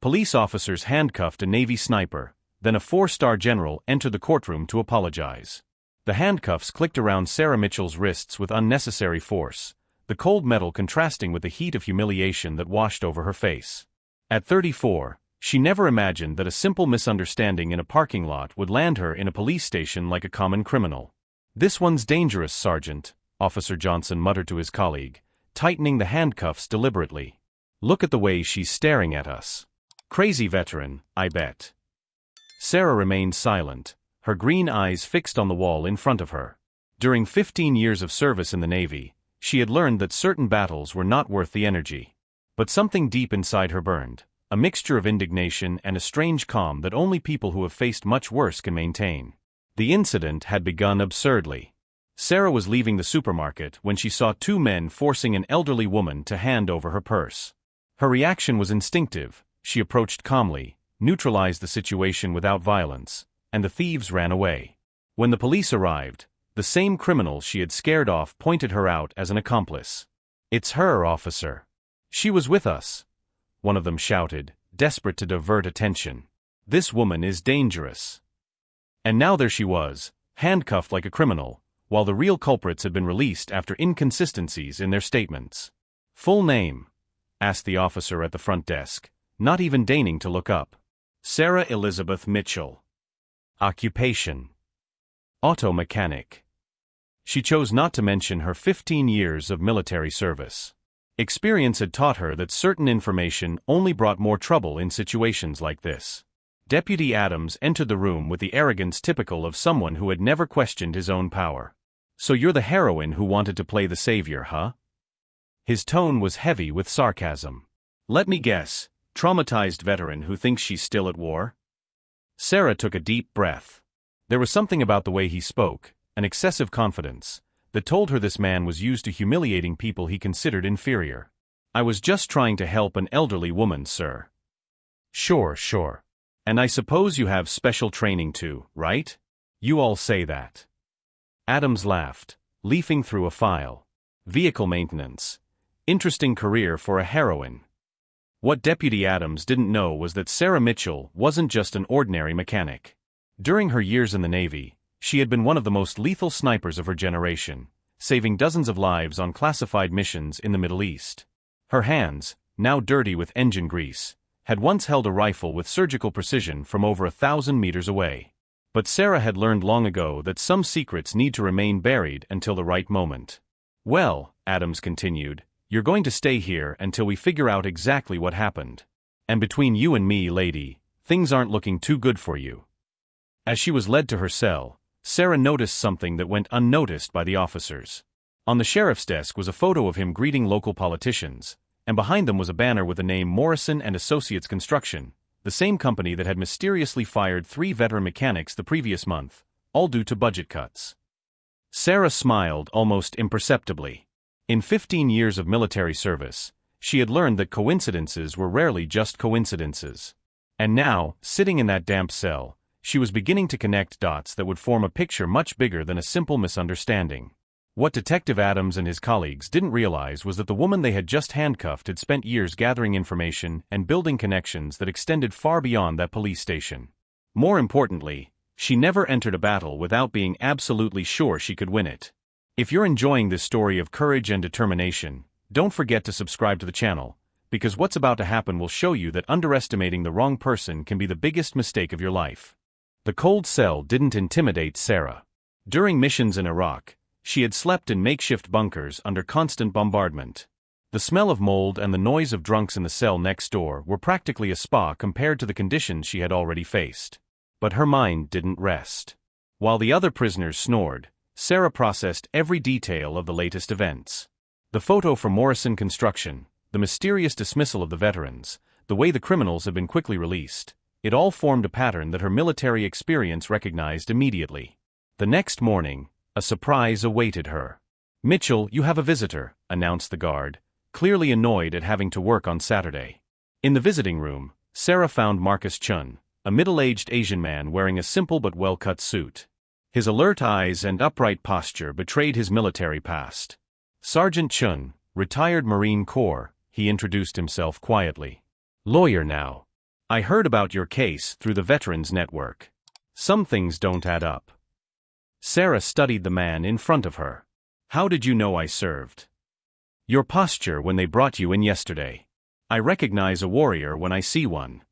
Police officers handcuffed a Navy sniper, then a 4-star general entered the courtroom to apologize. The handcuffs clicked around Sarah Mitchell's wrists with unnecessary force, the cold metal contrasting with the heat of humiliation that washed over her face. At 34, she never imagined that a simple misunderstanding in a parking lot would land her in a police station like a common criminal. "This one's dangerous, Sergeant," Officer Johnson muttered to his colleague, tightening the handcuffs deliberately. "Look at the way she's staring at us. Crazy veteran, I bet." Sarah remained silent, her green eyes fixed on the wall in front of her. During 15 years of service in the Navy, she had learned that certain battles were not worth the energy. But something deep inside her burned, a mixture of indignation and a strange calm that only people who have faced much worse can maintain. The incident had begun absurdly. Sarah was leaving the supermarket when she saw two men forcing an elderly woman to hand over her purse. Her reaction was instinctive. She approached calmly, neutralized the situation without violence, and the thieves ran away. When the police arrived, the same criminal she had scared off pointed her out as an accomplice. "It's her, officer. She was with us," one of them shouted, desperate to divert attention. "This woman is dangerous." And now there she was, handcuffed like a criminal, while the real culprits had been released after inconsistencies in their statements. "Full name?" asked the officer at the front desk, not even deigning to look up. "Sarah Elizabeth Mitchell." "Occupation?" "Auto mechanic." She chose not to mention her 15 years of military service. Experience had taught her that certain information only brought more trouble in situations like this. Deputy Adams entered the room with the arrogance typical of someone who had never questioned his own power. "So you're the heroine who wanted to play the savior, huh?" His tone was heavy with sarcasm. "Let me guess, traumatized veteran who thinks she's still at war?" Sarah took a deep breath. There was something about the way he spoke, an excessive confidence, that told her this man was used to humiliating people he considered inferior. "I was just trying to help an elderly woman, sir." Sure. "And I suppose you have special training too, right? You all say that." Adams laughed, leafing through a file. "Vehicle maintenance. Interesting career for a heroine." What Deputy Adams didn't know was that Sarah Mitchell wasn't just an ordinary mechanic. During her years in the Navy, she had been one of the most lethal snipers of her generation, saving dozens of lives on classified missions in the Middle East. Her hands, now dirty with engine grease, had once held a rifle with surgical precision from over 1,000 meters away. But Sarah had learned long ago that some secrets need to remain buried until the right moment. "Well," Adams continued, "you're going to stay here until we figure out exactly what happened. And between you and me, lady, things aren't looking too good for you." As she was led to her cell, Sarah noticed something that went unnoticed by the officers. On the sheriff's desk was a photo of him greeting local politicians, and behind them was a banner with the name Morrison and Associates Construction, the same company that had mysteriously fired 3 veteran mechanics the previous month, all due to budget cuts. Sarah smiled almost imperceptibly. In 15 years of military service, she had learned that coincidences were rarely just coincidences. And now, sitting in that damp cell, she was beginning to connect dots that would form a picture much bigger than a simple misunderstanding. What Detective Adams and his colleagues didn't realize was that the woman they had just handcuffed had spent years gathering information and building connections that extended far beyond that police station. More importantly, she never entered a battle without being absolutely sure she could win it. If you're enjoying this story of courage and determination, don't forget to subscribe to the channel, because what's about to happen will show you that underestimating the wrong person can be the biggest mistake of your life. The cold cell didn't intimidate Sarah. During missions in Iraq, she had slept in makeshift bunkers under constant bombardment. The smell of mold and the noise of drunks in the cell next door were practically a spa compared to the conditions she had already faced. But her mind didn't rest. While the other prisoners snored, Sarah processed every detail of the latest events. The photo from Morrison Construction, the mysterious dismissal of the veterans, the way the criminals had been quickly released. It all formed a pattern that her military experience recognized immediately. The next morning, a surprise awaited her. "Mitchell, you have a visitor," announced the guard, clearly annoyed at having to work on Saturday. In the visiting room, Sarah found Marcus Chun, a middle-aged Asian man wearing a simple but well-cut suit. His alert eyes and upright posture betrayed his military past. "Sergeant Chun, retired Marine Corps," he introduced himself quietly. "Lawyer now." I heard about your case through the Veterans Network. Some things don't add up. Sarah studied the man in front of her. How did you know I served? Your posture when they brought you in yesterday. I recognize a warrior when I see one.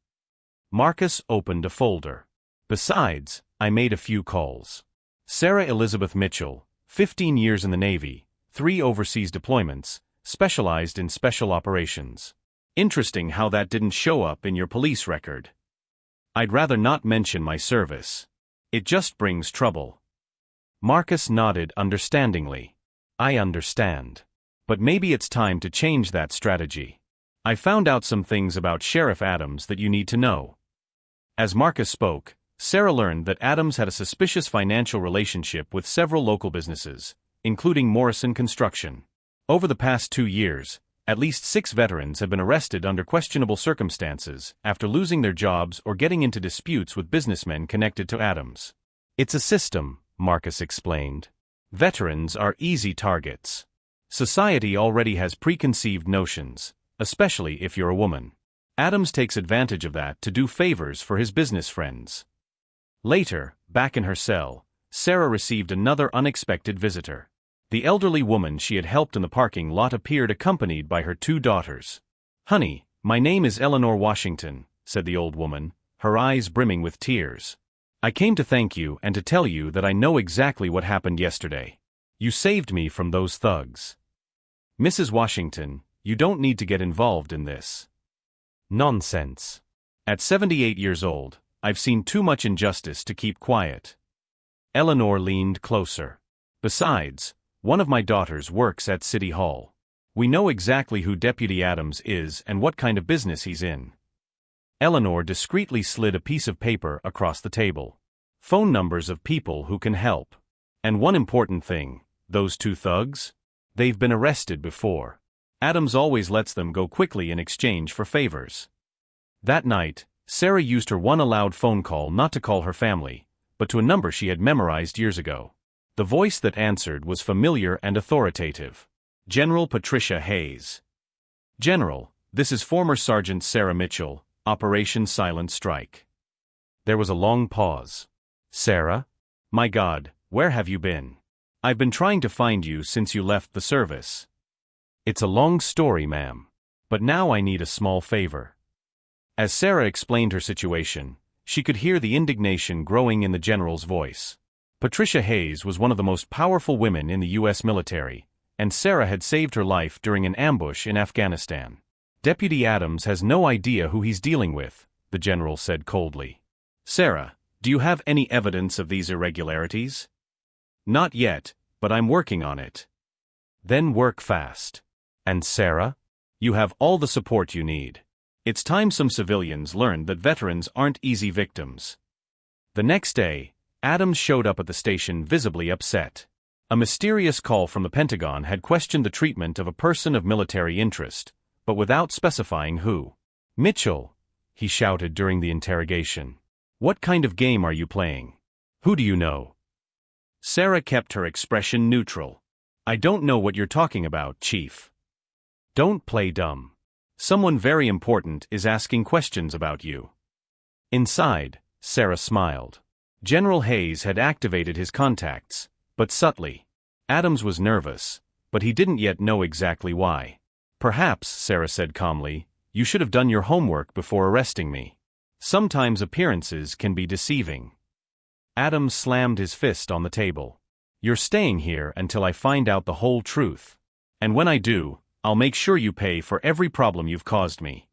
Marcus opened a folder. Besides, I made a few calls. Sarah Elizabeth Mitchell, 15 years in the Navy, 3 overseas deployments, specialized in special operations. Interesting how that didn't show up in your police record. I'd rather not mention my service. It just brings trouble. Marcus nodded understandingly. I understand. But maybe it's time to change that strategy. I found out some things about Sheriff Adams that you need to know. As Marcus spoke, Sarah learned that Adams had a suspicious financial relationship with several local businesses, including Morrison Construction. Over the past 2 years, at least 6 veterans have been arrested under questionable circumstances after losing their jobs or getting into disputes with businessmen connected to Adams. It's a system, Marcus explained. Veterans are easy targets. Society already has preconceived notions, especially if you're a woman. Adams takes advantage of that to do favors for his business friends. Later, back in her cell, Sarah received another unexpected visitor. The elderly woman she had helped in the parking lot appeared accompanied by her 2 daughters. Honey, my name is Eleanor Washington, said the old woman, her eyes brimming with tears. I came to thank you and to tell you that I know exactly what happened yesterday. You saved me from those thugs. Mrs. Washington, you don't need to get involved in this. Nonsense. At 78 years old, I've seen too much injustice to keep quiet. Eleanor leaned closer. Besides, one of my daughters works at City Hall. We know exactly who Deputy Adams is and what kind of business he's in. Eleanor discreetly slid a piece of paper across the table. Phone numbers of people who can help. And one important thing, those 2 thugs? They've been arrested before. Adams always lets them go quickly in exchange for favors. That night, Sarah used her one allowed phone call not to call her family, but to a number she had memorized years ago. The voice that answered was familiar and authoritative. General Patricia Hayes. General, this is former Sergeant Sarah Mitchell, Operation Silent Strike. There was a long pause. Sarah? My God, where have you been? I've been trying to find you since you left the service. It's a long story, ma'am. But now I need a small favor. As Sarah explained her situation, she could hear the indignation growing in the general's voice. Patricia Hayes was one of the most powerful women in the U.S. military, and Sarah had saved her life during an ambush in Afghanistan. Deputy Adams has no idea who he's dealing with, the general said coldly. Sarah, do you have any evidence of these irregularities? Not yet, but I'm working on it. Then work fast. And Sarah? You have all the support you need. It's time some civilians learned that veterans aren't easy victims. The next day, Adams showed up at the station visibly upset. A mysterious call from the Pentagon had questioned the treatment of a person of military interest, but without specifying who. Mitchell, he shouted during the interrogation. What kind of game are you playing? Who do you know? Sarah kept her expression neutral. I don't know what you're talking about, Chief. Don't play dumb. Someone very important is asking questions about you. Inside, Sarah smiled. General Hayes had activated his contacts, but subtly. Adams was nervous, but he didn't yet know exactly why. Perhaps, Sarah said calmly, you should have done your homework before arresting me. Sometimes appearances can be deceiving. Adams slammed his fist on the table. You're staying here until I find out the whole truth. And when I do, I'll make sure you pay for every problem you've caused me.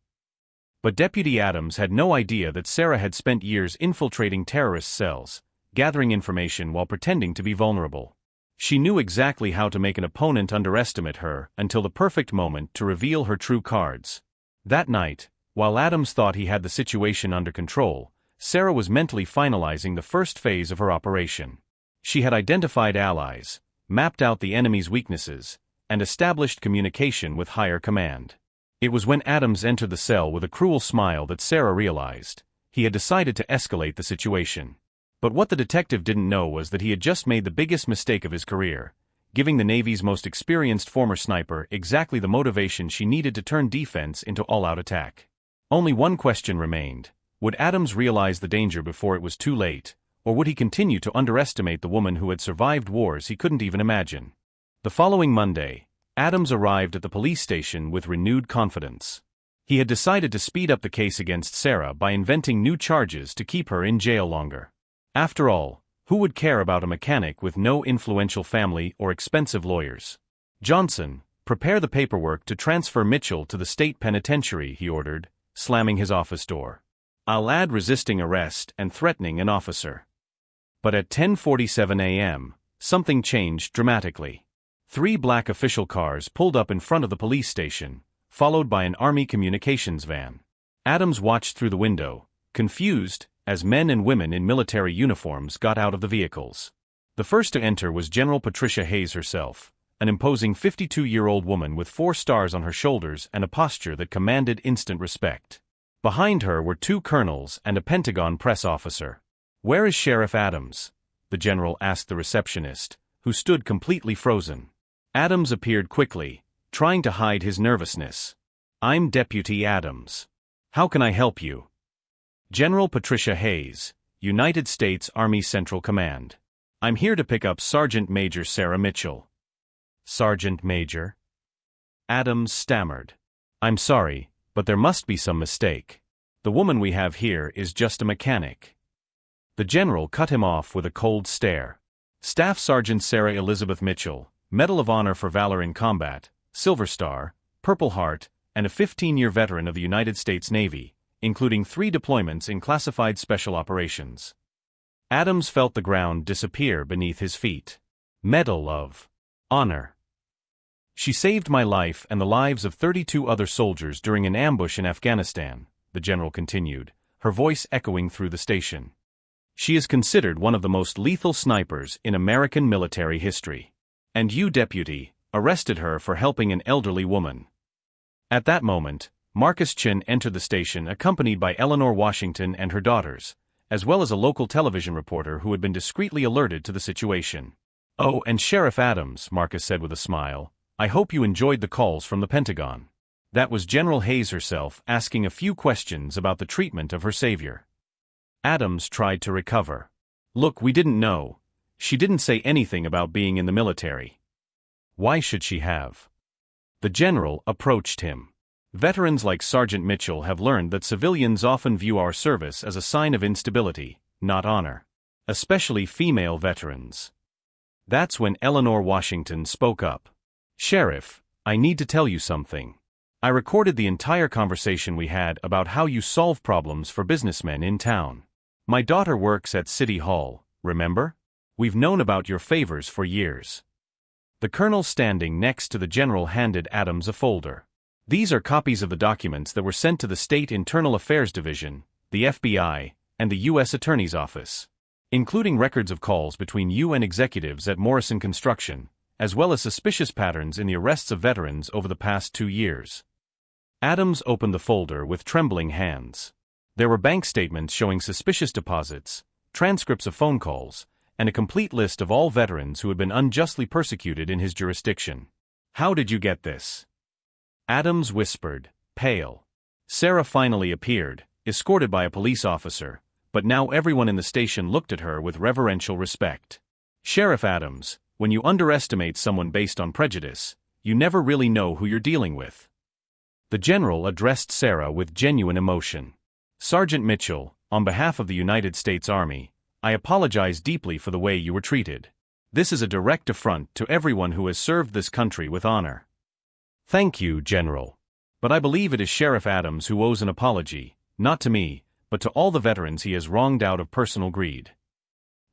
But Deputy Adams had no idea that Sarah had spent years infiltrating terrorist cells, gathering information while pretending to be vulnerable. She knew exactly how to make an opponent underestimate her until the perfect moment to reveal her true cards. That night, while Adams thought he had the situation under control, Sarah was mentally finalizing the first phase of her operation. She had identified allies, mapped out the enemy's weaknesses, and established communication with higher command. It was when Adams entered the cell with a cruel smile that Sarah realized he had decided to escalate the situation. But what the detective didn't know was that he had just made the biggest mistake of his career, giving the Navy's most experienced former sniper exactly the motivation she needed to turn defense into all-out attack. Only one question remained: Would Adams realize the danger before it was too late, or would he continue to underestimate the woman who had survived wars he couldn't even imagine? The following Monday, Adams arrived at the police station with renewed confidence. He had decided to speed up the case against Sarah by inventing new charges to keep her in jail longer. After all, who would care about a mechanic with no influential family or expensive lawyers? "Johnson, prepare the paperwork to transfer Mitchell to the state penitentiary," he ordered, slamming his office door. "I'll add resisting arrest and threatening an officer." But at 10:47 a.m., something changed dramatically. 3 black official cars pulled up in front of the police station, followed by an Army communications van. Adams watched through the window, confused, as men and women in military uniforms got out of the vehicles. The first to enter was General Patricia Hayes herself, an imposing 52-year-old woman with 4 stars on her shoulders and a posture that commanded instant respect. Behind her were 2 colonels and a Pentagon press officer. "Where is Sheriff Adams?" the general asked the receptionist, who stood completely frozen. Adams appeared quickly, trying to hide his nervousness. "I'm Deputy Adams. How can I help you?" "General Patricia Hayes, United States Army Central Command. I'm here to pick up Sergeant Major Sarah Mitchell." "Sergeant Major?" Adams stammered. "I'm sorry, but there must be some mistake. The woman we have here is just a mechanic." The general cut him off with a cold stare. "Staff Sergeant Sarah Elizabeth Mitchell, Medal of Honor for Valor in Combat, Silver Star, Purple Heart, and a 15-year veteran of the United States Navy, including 3 deployments in classified special operations." Adams felt the ground disappear beneath his feet. "Medal of Honor. She saved my life and the lives of 32 other soldiers during an ambush in Afghanistan," the general continued, her voice echoing through the station. "She is considered one of the most lethal snipers in American military history. And you, Deputy, arrested her for helping an elderly woman." At that moment, Marcus Chin entered the station accompanied by Eleanor Washington and her daughters, as well as a local television reporter who had been discreetly alerted to the situation. "Oh, and Sheriff Adams," Marcus said with a smile, "I hope you enjoyed the calls from the Pentagon." That was General Hayes herself asking a few questions about the treatment of her savior. Adams tried to recover. "Look, we didn't know. She didn't say anything about being in the military." "Why should she have?" The general approached him. "Veterans like Sergeant Mitchell have learned that civilians often view our service as a sign of instability, not honor. Especially female veterans." That's when Eleanor Washington spoke up. "Sheriff, I need to tell you something. I recorded the entire conversation we had about how you solve problems for businessmen in town. My daughter works at City Hall, remember? We've known about your favors for years." The colonel standing next to the general handed Adams a folder. "These are copies of the documents that were sent to the State Internal Affairs Division, the FBI, and the U.S. Attorney's Office, including records of calls between you and executives at Morrison Construction, as well as suspicious patterns in the arrests of veterans over the past 2 years." Adams opened the folder with trembling hands. There were bank statements showing suspicious deposits, transcripts of phone calls, and a complete list of all veterans who had been unjustly persecuted in his jurisdiction. "How did you get this?" Adams whispered, pale. Sarah finally appeared, escorted by a police officer, but now everyone in the station looked at her with reverential respect. "Sheriff Adams, when you underestimate someone based on prejudice, you never really know who you're dealing with." The general addressed Sarah with genuine emotion. "Sergeant Mitchell, on behalf of the United States Army, I apologize deeply for the way you were treated. This is a direct affront to everyone who has served this country with honor." "Thank you, General. But I believe it is Sheriff Adams who owes an apology, not to me, but to all the veterans he has wronged out of personal greed."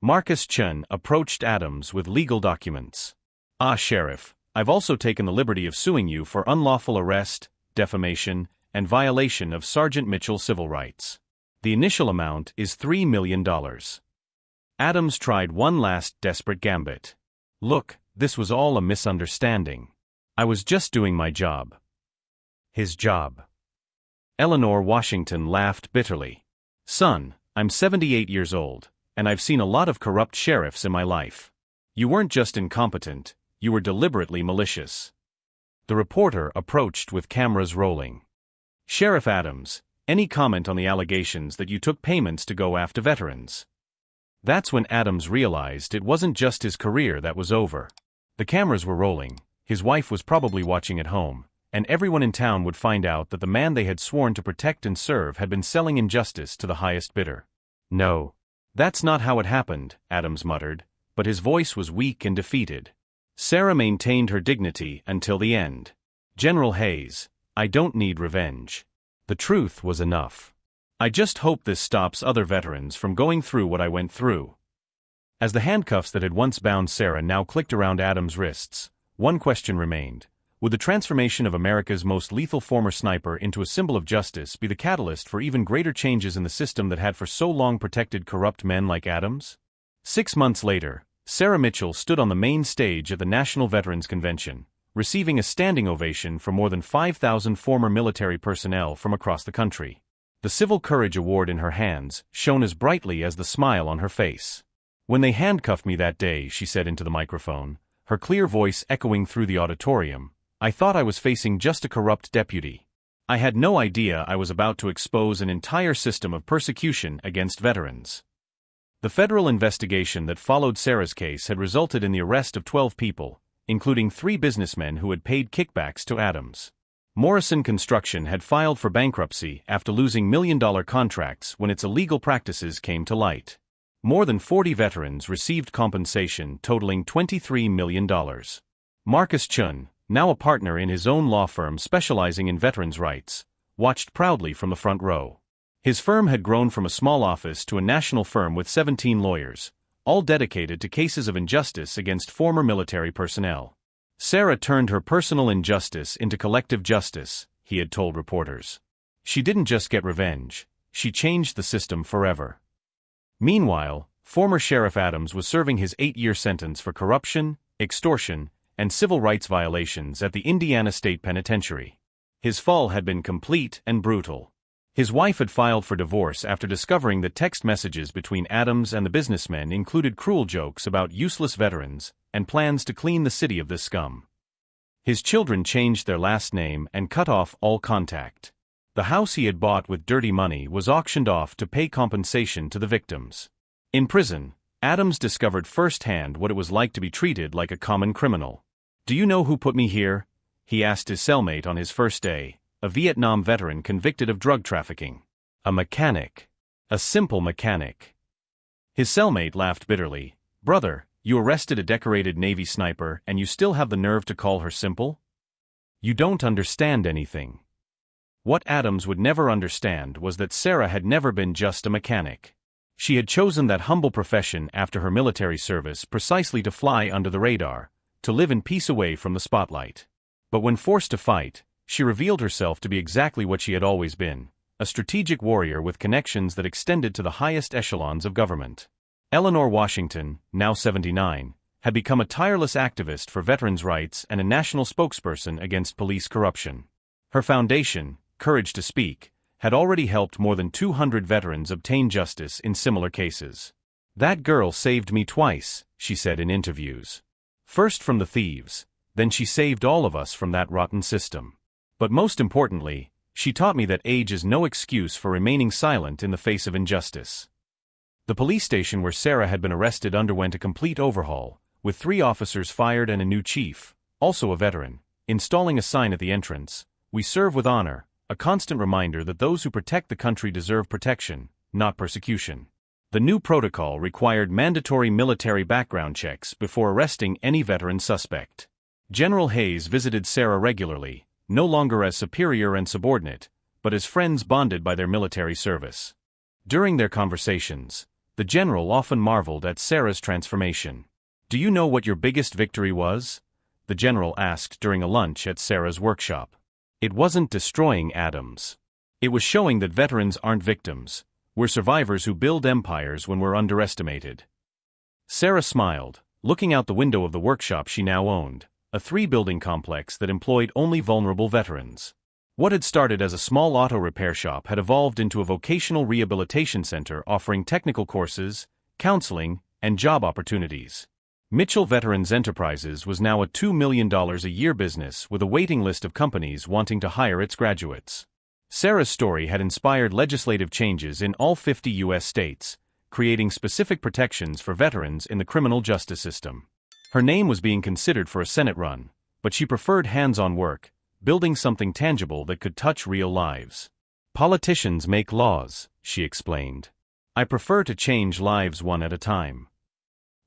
Marcus Chun approached Adams with legal documents. Sheriff, I've also taken the liberty of suing you for unlawful arrest, defamation, and violation of Sergeant Mitchell's civil rights. The initial amount is $3 million. Adams tried one last desperate gambit. "Look, this was all a misunderstanding. I was just doing my job." "His job?" Eleanor Washington laughed bitterly. "Son, I'm 78 years old, and I've seen a lot of corrupt sheriffs in my life. You weren't just incompetent, you were deliberately malicious." The reporter approached with cameras rolling. "Sheriff Adams, Any comment on the allegations that you took payments to go after veterans?" That's when Adams realized it wasn't just his career that was over. The cameras were rolling, his wife was probably watching at home, and everyone in town would find out that the man they had sworn to protect and serve had been selling injustice to the highest bidder. "No. That's not how it happened," Adams muttered, but his voice was weak and defeated. Sarah maintained her dignity until the end. "General Hayes, I don't need revenge. The truth was enough. I just hope this stops other veterans from going through what I went through." As the handcuffs that had once bound Sarah now clicked around Adams' wrists, one question remained. Would the transformation of America's most lethal former sniper into a symbol of justice be the catalyst for even greater changes in the system that had for so long protected corrupt men like Adams? 6 months later, Sarah Mitchell stood on the main stage at the National Veterans Convention, receiving a standing ovation from more than 5,000 former military personnel from across the country. The Civil Courage Award in her hands shone as brightly as the smile on her face. "When they handcuffed me that day," she said into the microphone, her clear voice echoing through the auditorium, "I thought I was facing just a corrupt deputy. I had no idea I was about to expose an entire system of persecution against veterans." The federal investigation that followed Sarah's case had resulted in the arrest of 12 people, including 3 businessmen who had paid kickbacks to Adams. Morrison Construction had filed for bankruptcy after losing million-dollar contracts when its illegal practices came to light. More than 40 veterans received compensation totaling $23 million. Marcus Chun, now a partner in his own law firm specializing in veterans' rights, watched proudly from the front row. His firm had grown from a small office to a national firm with 17 lawyers, all dedicated to cases of injustice against former military personnel. "Sarah turned her personal injustice into collective justice," he had told reporters. "She didn't just get revenge, she changed the system forever." Meanwhile, former Sheriff Adams was serving his 8-year sentence for corruption, extortion, and civil rights violations at the Indiana State Penitentiary. His fall had been complete and brutal. His wife had filed for divorce after discovering that text messages between Adams and the businessmen included cruel jokes about useless veterans and plans to clean the city of this scum. His children changed their last name and cut off all contact. The house he had bought with dirty money was auctioned off to pay compensation to the victims. In prison, Adams discovered firsthand what it was like to be treated like a common criminal. "Do you know who put me here?" he asked his cellmate on his first day, a Vietnam veteran convicted of drug trafficking. "A mechanic. A simple mechanic." His cellmate laughed bitterly. "Brother, you arrested a decorated Navy sniper and you still have the nerve to call her simple? You don't understand anything." What Adams would never understand was that Sarah had never been just a mechanic. She had chosen that humble profession after her military service precisely to fly under the radar, to live in peace away from the spotlight. But when forced to fight, she revealed herself to be exactly what she had always been, a strategic warrior with connections that extended to the highest echelons of government. Eleanor Washington, now 79, had become a tireless activist for veterans' rights and a national spokesperson against police corruption. Her foundation, Courage to Speak, had already helped more than 200 veterans obtain justice in similar cases. "That girl saved me twice," she said in interviews. "First from the thieves, then she saved all of us from that rotten system. But most importantly, she taught me that age is no excuse for remaining silent in the face of injustice." The police station where Sarah had been arrested underwent a complete overhaul, with 3 officers fired and a new chief, also a veteran, installing a sign at the entrance, "We serve with honor," a constant reminder that those who protect the country deserve protection, not persecution. The new protocol required mandatory military background checks before arresting any veteran suspect. General Hayes visited Sarah regularly, no longer as superior and subordinate, but as friends bonded by their military service. During their conversations, the general often marveled at Sarah's transformation. "Do you know what your biggest victory was?" the general asked during a lunch at Sarah's workshop. "It wasn't destroying Adams. It was showing that veterans aren't victims. We're survivors who build empires when we're underestimated." Sarah smiled, looking out the window of the workshop she now owned, a 3-building complex that employed only vulnerable veterans. What had started as a small auto repair shop had evolved into a vocational rehabilitation center offering technical courses, counseling, and job opportunities. Mitchell Veterans Enterprises was now a $2 million a year business with a waiting list of companies wanting to hire its graduates. Sarah's story had inspired legislative changes in all 50 U.S. states, creating specific protections for veterans in the criminal justice system. Her name was being considered for a Senate run, but she preferred hands-on work, building something tangible that could touch real lives. "Politicians make laws," she explained. "I prefer to change lives one at a time."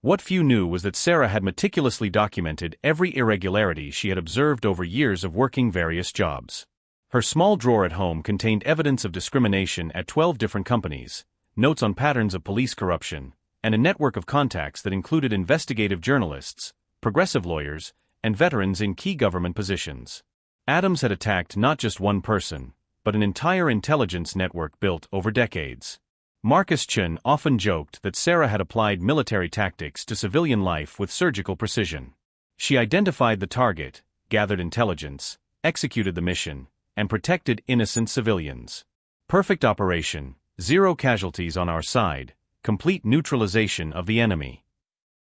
What few knew was that Sarah had meticulously documented every irregularity she had observed over years of working various jobs. Her small drawer at home contained evidence of discrimination at 12 different companies, notes on patterns of police corruption, and a network of contacts that included investigative journalists, progressive lawyers, and veterans in key government positions. Adams had attacked not just one person, but an entire intelligence network built over decades. Marcus Chun often joked that Sarah had applied military tactics to civilian life with surgical precision. She identified the target, gathered intelligence, executed the mission, and protected innocent civilians. Perfect operation, zero casualties on our side, complete neutralization of the enemy.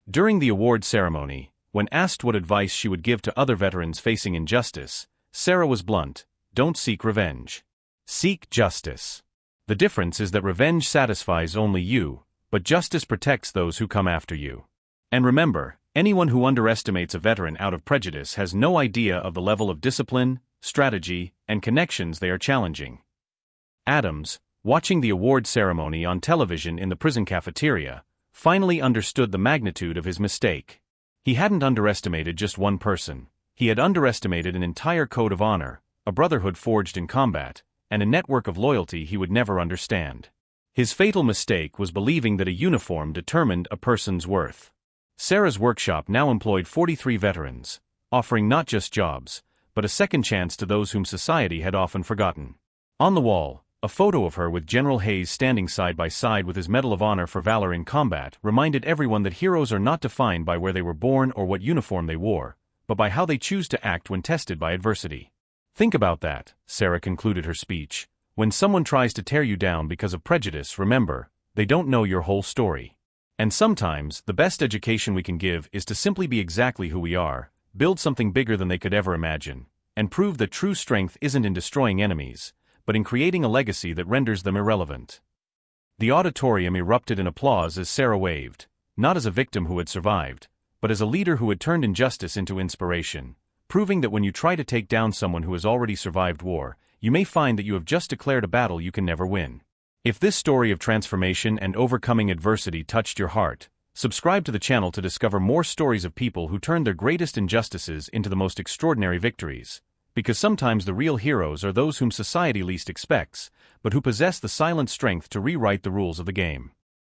During the award ceremony, when asked what advice she would give to other veterans facing injustice, Sarah was blunt: "Don't seek revenge. Seek justice. The difference is that revenge satisfies only you, but justice protects those who come after you. And remember, anyone who underestimates a veteran out of prejudice has no idea of the level of discipline, strategy, and connections they are challenging." Adams, watching the award ceremony on television in the prison cafeteria, finally understood the magnitude of his mistake. He hadn't underestimated just one person. He had underestimated an entire code of honor, a brotherhood forged in combat, and a network of loyalty he would never understand. His fatal mistake was believing that a uniform determined a person's worth. Sarah's workshop now employed 43 veterans, offering not just jobs, but a second chance to those whom society had often forgotten. On the wall, a photo of her with General Hayes standing side by side with his Medal of Honor for valor in combat reminded everyone that heroes are not defined by where they were born or what uniform they wore, but by how they choose to act when tested by adversity. "Think about that," Sarah concluded her speech. "When someone tries to tear you down because of prejudice, remember, they don't know your whole story. And sometimes, the best education we can give is to simply be exactly who we are, build something bigger than they could ever imagine, and prove that true strength isn't in destroying enemies, but in creating a legacy that renders them irrelevant." The auditorium erupted in applause as Sarah waved, not as a victim who had survived, but as a leader who had turned injustice into inspiration, proving that when you try to take down someone who has already survived war, you may find that you have just declared a battle you can never win. If this story of transformation and overcoming adversity touched your heart, subscribe to the channel to discover more stories of people who turned their greatest injustices into the most extraordinary victories. Because sometimes the real heroes are those whom society least expects, but who possess the silent strength to rewrite the rules of the game.